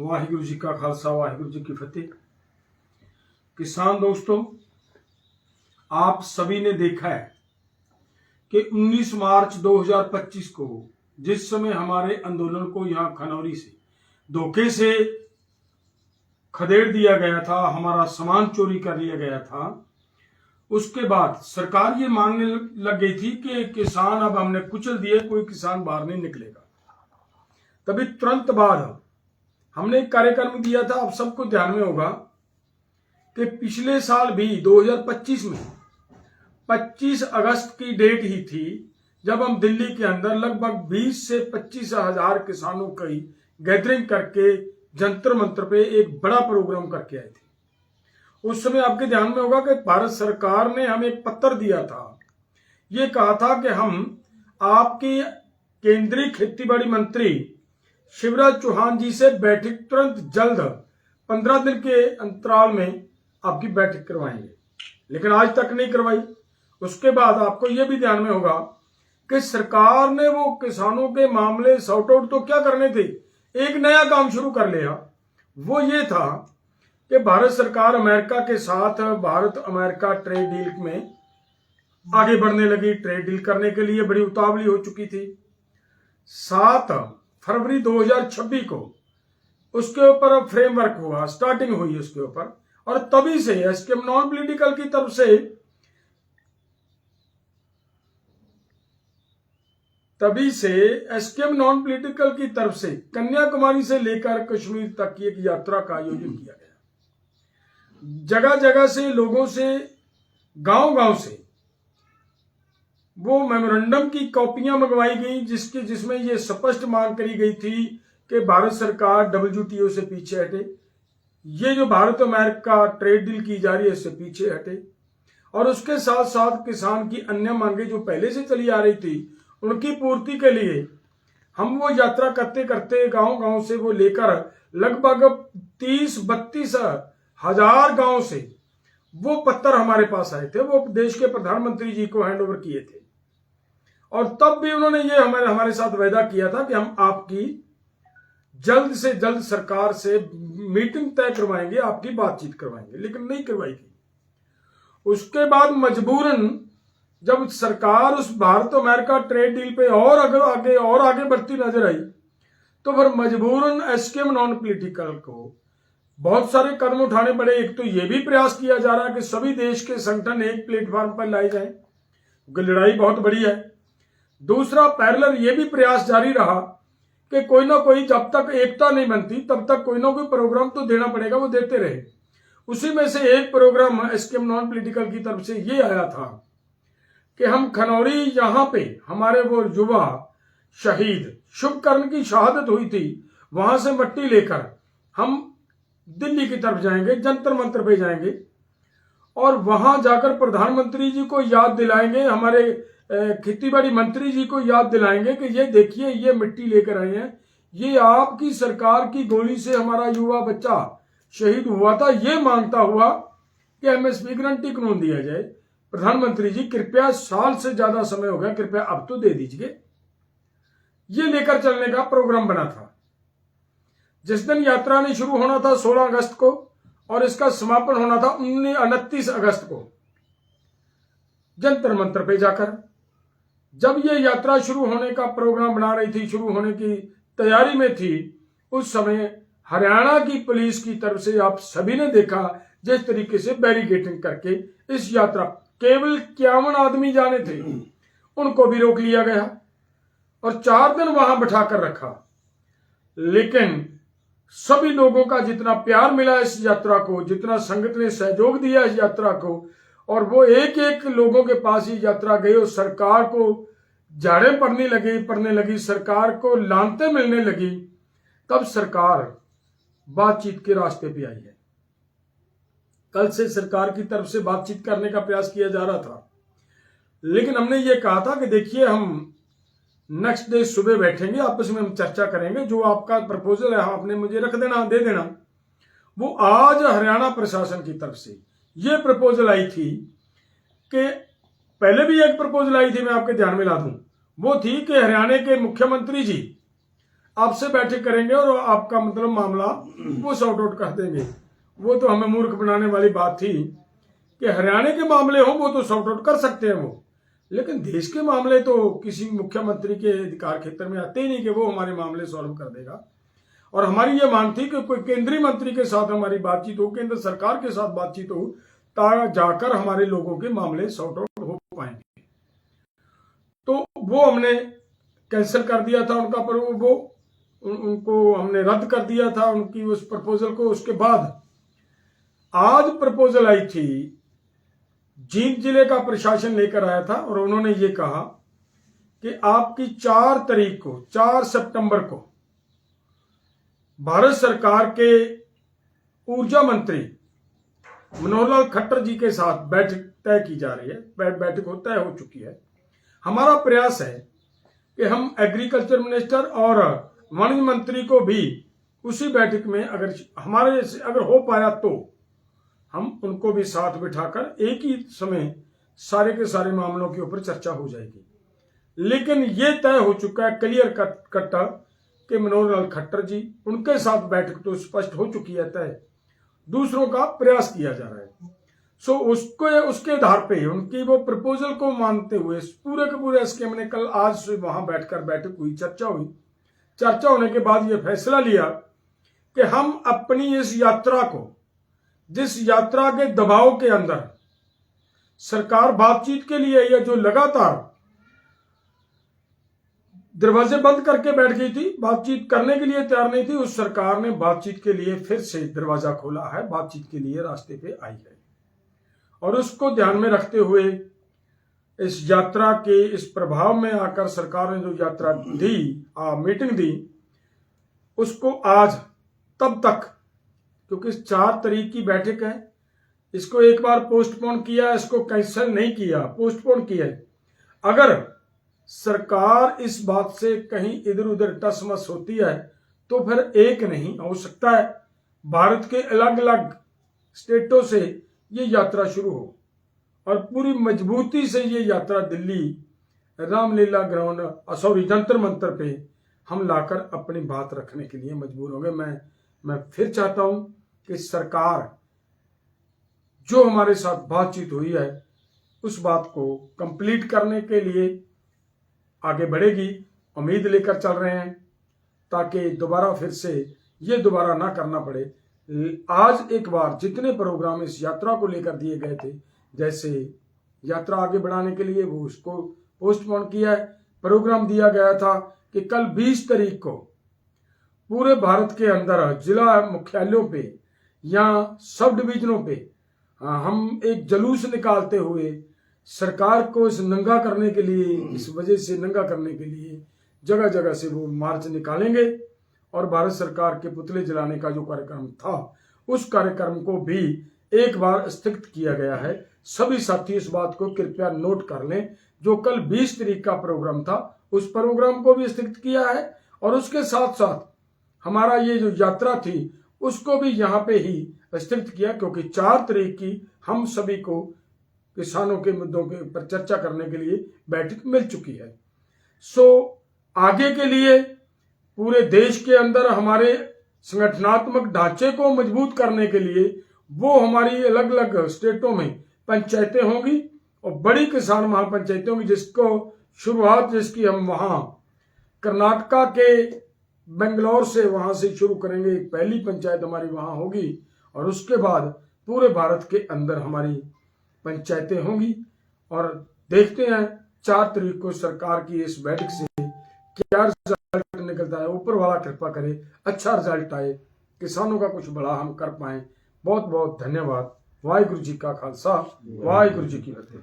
वाहिगुरु जी का खालसा वाहिगुरु जी की फतेह। किसान दोस्तों, आप सभी ने देखा है कि 19 मार्च 2025 को जिस समय हमारे आंदोलन को यहां खनौरी से धोखे से खदेड़ दिया गया था, हमारा सामान चोरी कर लिया गया था, उसके बाद सरकार ये मानने लग गई थी कि किसान अब हमने कुचल दिए, कोई किसान बाहर नहीं निकलेगा। तभी तुरंत बाद हमने एक कार्यक्रम दिया था। आप सबको ध्यान में होगा कि पिछले साल भी 2025 में 25 अगस्त की डेट ही थी जब हम दिल्ली के अंदर लगभग 20 से 25 हजार किसानों की गैदरिंग करके जंतर मंतर पे एक बड़ा प्रोग्राम करके आए थे। उस समय आपके ध्यान में होगा कि भारत सरकार ने हमें एक पत्र दिया था। ये कहा था कि हम आपकी केंद्रीय खेतीबाड़ी मंत्री शिवराज चौहान जी से बैठक तुरंत जल्द 15 दिन के अंतराल में आपकी बैठक करवाएंगे, लेकिन आज तक नहीं करवाई। उसके बाद आपको यह भी ध्यान में होगा कि सरकार ने वो किसानों के मामले सॉर्ट आउट तो क्या करने थे, एक नया काम शुरू कर लिया। वो ये था कि भारत सरकार अमेरिका के साथ भारत अमेरिका ट्रेड डील में आगे बढ़ने लगी। ट्रेड डील करने के लिए बड़ी उतावली हो चुकी थी। 7 फरवरी 2026 को उसके ऊपर फ्रेमवर्क हुआ, स्टार्टिंग हुई उसके ऊपर, और तभी से एसकेएम नॉन पॉलिटिकल की तरफ से कन्याकुमारी से लेकर कश्मीर तक की एक यात्रा का आयोजन किया गया। जगह जगह से लोगों से, गांव गांव से वो मेमोरेंडम की कॉपियां मंगवाई गई जिसमें यह स्पष्ट मांग करी गई थी कि भारत सरकार डब्ल्यूटीओ से पीछे हटे, ये जो भारत अमेरिका ट्रेड डील की जा रही है इससे पीछे हटे, और उसके साथ साथ किसान की अन्य मांगे जो पहले से चली आ रही थी उनकी पूर्ति के लिए हम वो यात्रा करते करते गांव गांव से वो लेकर लगभग 30-32 हजार गांव से वो पत्र हमारे पास आए थे। वो देश के प्रधानमंत्री जी को हैंड ओवर किए थे, और तब भी उन्होंने ये हमारे साथ वायदा किया था कि हम आपकी जल्द से जल्द सरकार से मीटिंग तय करवाएंगे, आपकी बातचीत करवाएंगे, लेकिन नहीं करवाई गई। उसके बाद मजबूरन जब सरकार उस भारत अमेरिका ट्रेड डील पे और आगे बढ़ती नजर आई, तो फिर मजबूरन एसकेएम नॉन पॉलिटिकल को बहुत सारे कदम उठाने पड़े। एक तो यह भी प्रयास किया जा रहा है कि सभी देश के संगठन एक प्लेटफॉर्म पर लाए जाएं, क्योंकि लड़ाई बहुत बड़ी है। दूसरा, पैरेलल यह भी प्रयास जारी रहा कि कोई ना कोई, जब तक एकता नहीं बनती तब तक कोई ना कोई प्रोग्राम तो देना पड़ेगा, वो देते रहे। उसी में से एक प्रोग्राम एसकेएम नॉन पॉलिटिकल की तरफ से ये आया था कि हम खनौरी, यहां पे हमारे वो युवा शहीद शुभकर्ण की शहादत हुई थी, वहां से मट्टी लेकर हम दिल्ली की तरफ जाएंगे, जंतर मंतर पे जाएंगे, और वहां जाकर प्रधानमंत्री जी को याद दिलाएंगे, हमारे खेतीबाड़ी मंत्री जी को याद दिलाएंगे कि ये देखिए, ये मिट्टी लेकर आए हैं, ये आपकी सरकार की गोली से हमारा युवा बच्चा शहीद हुआ था, ये मांगता हुआ कि एमएसपी गारंटी कानून दिया जाए। प्रधानमंत्री जी कृपया, साल से ज्यादा समय हो गया, कृपया अब तो दे दीजिए। ये लेकर चलने का प्रोग्राम बना था। जिस दिन यात्रा ने शुरू होना था 16 अगस्त को, और इसका समापन होना था 29 अगस्त को जंतर मंतर पे जाकर। जब ये यात्रा शुरू होने का प्रोग्राम बना रही थी, शुरू होने की तैयारी में थी, उस समय हरियाणा की पुलिस की तरफ से आप सभी ने देखा जिस तरीके से बैरिकेडिंग करके इस यात्रा, केवल 51 आदमी जाने थे, उनको भी रोक लिया गया और 4 दिन वहां बैठाकर रखा। लेकिन सभी लोगों का जितना प्यार मिला इस यात्रा को, जितना संगत ने सहयोग दिया इस यात्रा को, और वो एक एक लोगों के पास ये यात्रा गई, और सरकार को झाड़ें पड़ने लगी, सरकार को लानतें मिलने लगी, तब सरकार बातचीत के रास्ते पे आई है। कल से सरकार की तरफ से बातचीत करने का प्रयास किया जा रहा था, लेकिन हमने ये कहा था कि देखिए, हम नेक्स्ट डे सुबह बैठेंगे, आपस में हम चर्चा करेंगे, जो आपका प्रपोजल है आपने मुझे रख देना, दे देना। वो आज हरियाणा प्रशासन की तरफ से ये प्रपोजल आई थी कि पहले भी एक प्रपोजल आई थी, मैं आपके ध्यान में ला दूं, वो थी कि हरियाणा के मुख्यमंत्री जी आपसे बैठक करेंगे और आपका मतलब मामला वो सॉर्ट आउट कर देंगे। वो तो हमें मूर्ख बनाने वाली बात थी कि हरियाणा के मामले हो वो तो सॉर्ट आउट कर सकते हैं वो, लेकिन देश के मामले तो किसी मुख्यमंत्री के अधिकार क्षेत्र में आते ही नहीं कि वो हमारे मामले सॉल्व कर देगा। और हमारी ये मांग थी कि कोई केंद्रीय मंत्री के साथ हमारी बातचीत हो, केंद्र सरकार के साथ बातचीत हो, ताकि जाकर हमारे लोगों के मामले सॉर्ट आउट हो पाएंगे। तो वो हमने कैंसिल कर दिया था उनका, पर वो उनको हमने रद्द कर दिया था उनकी उस प्रपोजल को। उसके बाद आज प्रपोजल आई थी, जींद जिले का प्रशासन लेकर आया था और उन्होंने ये कहा कि आपकी 4 सितंबर को भारत सरकार के ऊर्जा मंत्री मनोहर लाल खट्टर जी के साथ बैठक तय की जा रही है। बैठक तय हो चुकी है। हमारा प्रयास है कि हम एग्रीकल्चर मिनिस्टर और वाणिज्य मंत्री को भी उसी बैठक में अगर हो पाया तो हम उनको भी साथ बिठाकर एक ही समय सारे के सारे मामलों के ऊपर चर्चा हो जाएगी। लेकिन ये तय हो चुका है क्लियर कट्टा कि मनोहर लाल खट्टर जी, उनके साथ बैठक तो स्पष्ट हो चुकी है तय, दूसरों का प्रयास किया जा रहा है। सो उसके आधार पे उनकी वो प्रपोजल को मानते हुए पूरे के पूरे स्कीम ने कल आज से वहां बैठकर बैठक हुई, चर्चा हुई। चर्चा होने के बाद ये फैसला लिया कि हम अपनी इस यात्रा को, जिस यात्रा के दबाव के अंदर सरकार बातचीत के लिए या जो लगातार दरवाजे बंद करके बैठ गई थी, बातचीत करने के लिए तैयार नहीं थी, उस सरकार ने बातचीत के लिए फिर से दरवाजा खोला है, बातचीत के लिए रास्ते पे आई है। और उसको ध्यान में रखते हुए इस यात्रा के इस प्रभाव में आकर सरकार ने जो यात्रा दी, मीटिंग दी, उसको आज तब तक, क्योंकि 4 तारीख की बैठक है, इसको एक बार पोस्टपोन किया, इसको कैंसिल नहीं किया, पोस्टपोन किया। अगर सरकार इस बात से कहीं इधर उधर टसमस होती है तो फिर एक नहीं हो सकता है भारत के अलग अलग स्टेटों से ये यात्रा शुरू हो और पूरी मजबूती से ये यात्रा दिल्ली रामलीला ग्राउंड जंतर मंतर पे हम लाकर अपनी बात रखने के लिए मजबूर होंगे। मैं फिर चाहता हूं कि सरकार जो हमारे साथ बातचीत हुई है उस बात को कंप्लीट करने के लिए आगे बढ़ेगी, उम्मीद लेकर चल रहे हैं, ताकि दोबारा फिर से ये दोबारा ना करना पड़े। आज एक बार जितने प्रोग्राम इस यात्रा को लेकर दिए गए थे, जैसे यात्रा आगे बढ़ाने के लिए वो उसको पोस्टपोन किया है। प्रोग्राम दिया गया था कि कल 20 तारीख को पूरे भारत के अंदर जिला मुख्यालयों पे या सब डिवीजनों पे हम एक जुलूस निकालते हुए सरकार को इस नंगा करने के लिए, इस वजह से नंगा करने के लिए जगह जगह से वो मार्च निकालेंगे और भारत सरकार के पुतले जलाने का जो कार्यक्रम था उस कार्यक्रम को भी एक बार स्थगित किया गया है। सभी साथी इस बात को कृपया नोट कर लें। जो कल 20 तारीख का प्रोग्राम था उस प्रोग्राम को भी स्थगित किया है और उसके साथ साथ हमारा ये जो यात्रा थी उसको भी यहाँ पे ही स्थगित किया, क्योंकि 4 तारीख की हम सभी को किसानों के मुद्दों के ऊपर चर्चा करने के लिए बैठक मिल चुकी है। सो आगे के लिए पूरे देश के अंदर हमारे संगठनात्मक ढांचे को मजबूत करने के लिए वो हमारी अलग अलग स्टेटों में पंचायतें होंगी और बड़ी किसान महापंचायतें होंगी, जिसको शुरुआत जिसकी हम वहां कर्नाटका के बेंगलोर से वहां से शुरू करेंगे। पहली पंचायत हमारी वहां होगी और उसके बाद पूरे भारत के अंदर हमारी पंचायतें होंगी। और देखते हैं 4 तारीख को सरकार की इस बैठक से क्या रिजल्ट निकलता है। ऊपर वाला कृपा करे अच्छा रिजल्ट आए, किसानों का कुछ बड़ा हम कर पाए। बहुत बहुत धन्यवाद। वाहिगुरु जी का खालसा, वाहिगुरु जी की फतेह।